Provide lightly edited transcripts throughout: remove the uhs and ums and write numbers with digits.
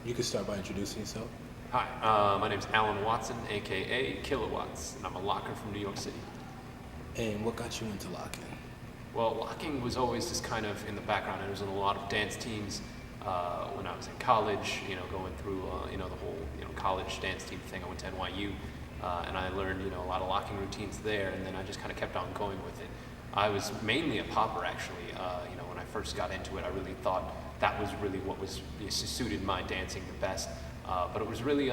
You could start by introducing yourself. Hi, my name's Alan Watson, aka Kilowatts, and I'm a locker from New York City. And what got you into locking? Well, locking was always just kind of in the background. I was in a lot of dance teams when I was in college, going through, the whole, college dance team thing. I went to NYU, and I learned, a lot of locking routines there, and then I just kind of kept on going with it. I was mainly a popper, actually. When I first got into it, I really thought that was really what suited my dancing the best. But it was really,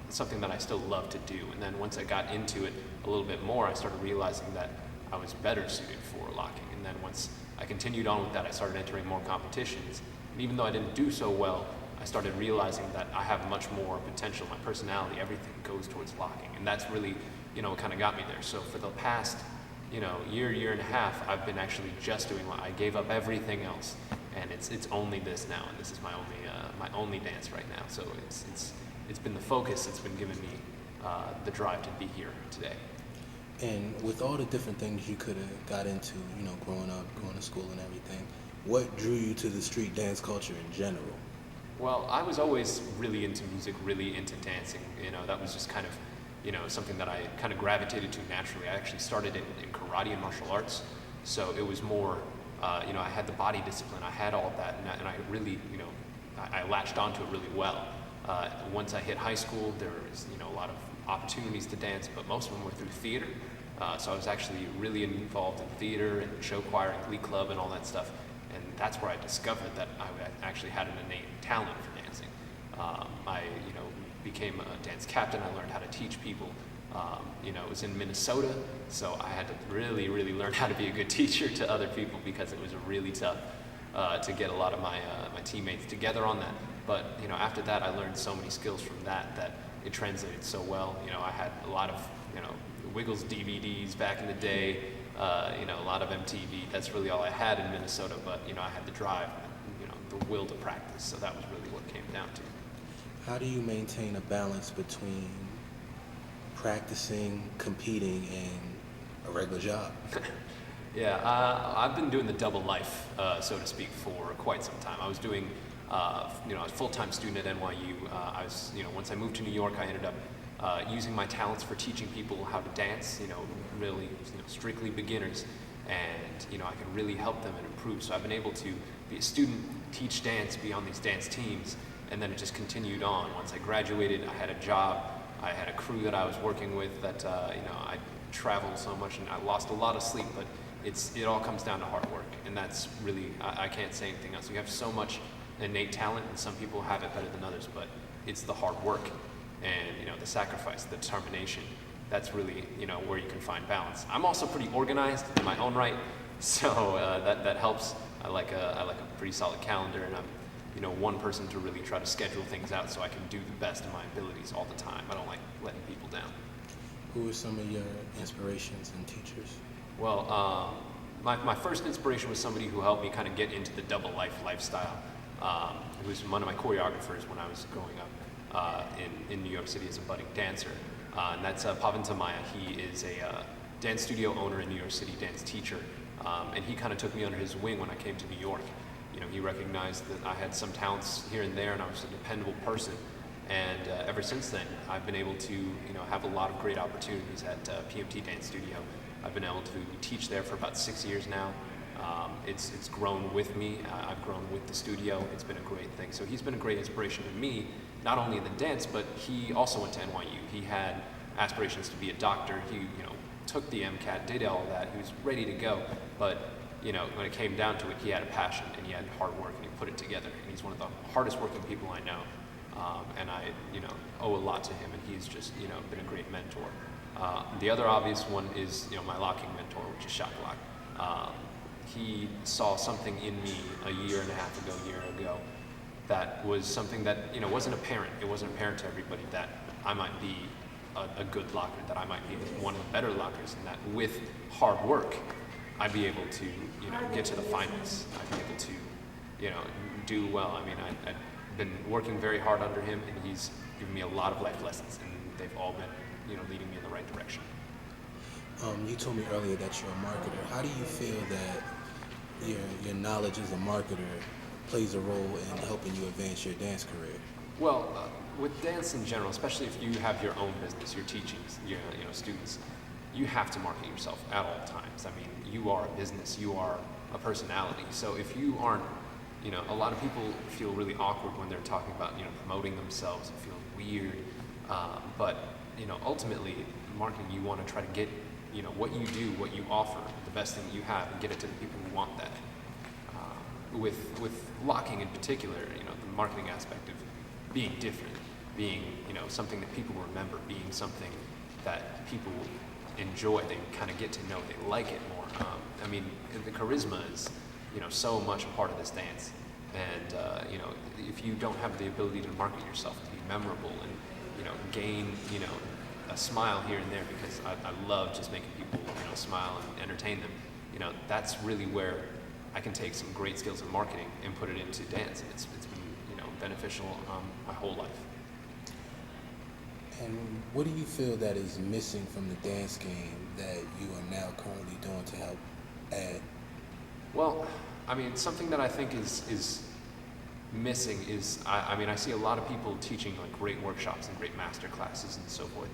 something that I still love to do. And then once I got into it a little bit more, I started realizing that I was better suited for locking. And then once I continued on with that, I started entering more competitions. And even though I didn't do so well, I started realizing that I have much more potential. My personality, everything goes towards locking. And that's really, what kind of got me there. So for the past, year and a half, I've been actually just doing I gave up everything else. And it's only this now, and this is my only dance right now. So it's been the focus. It's been giving me the drive to be here today. And with all the different things you could have got into, growing up, going to school and everything, what drew you to the street dance culture in general? Well, I was always really into music, really into dancing. That was just kind of, something that I kind of gravitated to naturally. I actually started in karate and martial arts, so it was more, I had the body discipline, I had all of that, and I really, I latched onto it really well. Once I hit high school, there was, a lot of opportunities to dance, but most of them were through theater. So I was actually really involved in theater and show choir and glee club and all that stuff. And that's where I discovered that I actually had an innate talent for dancing. I, became a dance captain. I learned how to teach people. It was in Minnesota, so I had to really, really learn how to be a good teacher to other people because it was really tough to get a lot of my teammates together on that. But after that, I learned so many skills from that it translated so well. I had a lot of Wiggles DVDs back in the day. A lot of MTV. That's really all I had in Minnesota. But I had the drive, the will to practice. So that was really what it came down to. How do you maintain a balance between practicing, competing, and a regular job? Yeah, I've been doing the double life, so to speak, for quite some time. I was doing, I was a full-time student at NYU. Once I moved to New York, I ended up using my talents for teaching people how to dance, really, strictly beginners. And, I could really help them and improve. So I've been able to be a student, teach dance, be on these dance teams, and then it just continued on. Once I graduated, I had a job. I had a crew that I was working with that, I traveled so much and I lost a lot of sleep, but it all comes down to hard work. And that's really, I can't say anything else. You have so much innate talent, and some people have it better than others, but it's the hard work and, the sacrifice, the determination. That's really, where you can find balance. I'm also pretty organized in my own right, so that helps. I like a pretty solid calendar, and I'm, one person to really try to schedule things out so I can do the best of my abilities all the time. I don't like letting people down. Who are some of your inspirations and teachers? Well, my first inspiration was somebody who helped me kind of get into the double lifestyle. Who was one of my choreographers when I was growing up in New York City as a budding dancer. And that's Pavan Tamaya. He is a dance studio owner in New York City, dance teacher. And he kind of took me under his wing when I came to New York. He recognized that I had some talents here and there, and I was a dependable person. And ever since then, I've been able to, have a lot of great opportunities at PMT Dance Studio. I've been able to teach there for about 6 years now. It's grown with me. I've grown with the studio. It's been a great thing. So he's been a great inspiration to me, not only in the dance, but he also went to NYU. He had aspirations to be a doctor. He, took the MCAT, did all that. He was ready to go. But, when it came down to it, he had a passion and he had hard work and he put it together. And he's one of the hardest working people I know. And I, owe a lot to him, and he's just, been a great mentor. The other obvious one is, my locking mentor, which is Shockalock. He saw something in me a year and a half ago, that was something that, wasn't apparent. It wasn't apparent to everybody that I might be a good locker, that I might be one of the better lockers, and that with hard work, I'd be able to, get to the finals. I'd be able to, do well. I mean, I've been working very hard under him, and he's given me a lot of life lessons, and they've all been, leading me in the right direction. You told me earlier that you're a marketer. How do you feel that your knowledge as a marketer plays a role in helping you advance your dance career? Well, with dance in general, especially if you have your own business, you're teaching students, you have to market yourself at all times. I mean, you are a business, you are a personality. So if you aren't, a lot of people feel really awkward when they're talking about, promoting themselves. It feels weird. But, ultimately, marketing, you want to try to get, what you do, what you offer, the best thing that you have, and get it to the people who want that. With locking in particular, the marketing aspect of being different, being, something that people remember, being something that people enjoy, they kind of get to know, they like it more. I mean, the charisma is, so much a part of this dance. And, if you don't have the ability to market yourself, to be memorable and, gain, a smile here and there, because I love just making people, smile and entertain them, that's really where I can take some great skills in marketing and put it into dance. And it's been, beneficial my whole life. And what do you feel that is missing from the dance game that you are now currently doing to help add? Well, I mean, something that I think is missing is, I see a lot of people teaching like great workshops and great master classes and so forth.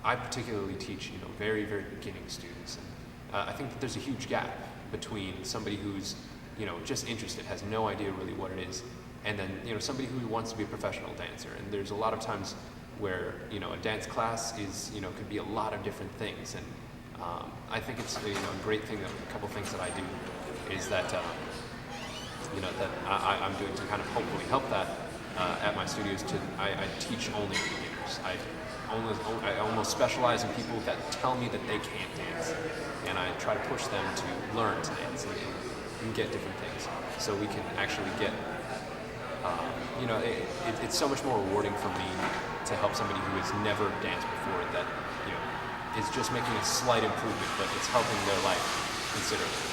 I particularly teach, very, very beginning students. And I think that there's a huge gap between somebody who's, just interested, has no idea really what it is, and then, somebody who wants to be a professional dancer. And there's a lot of times where, a dance class is, could be a lot of different things. And I think it's, a great thing, that a couple things that I do is that, that I'm doing to kind of hopefully help that at my studios. I teach only beginners. I almost specialize in people that tell me that they can't dance, and I try to push them to learn to dance and get different things, so we can actually get. It's so much more rewarding for me to help somebody who has never danced before, that is just making a slight improvement, but it's helping their life considerably.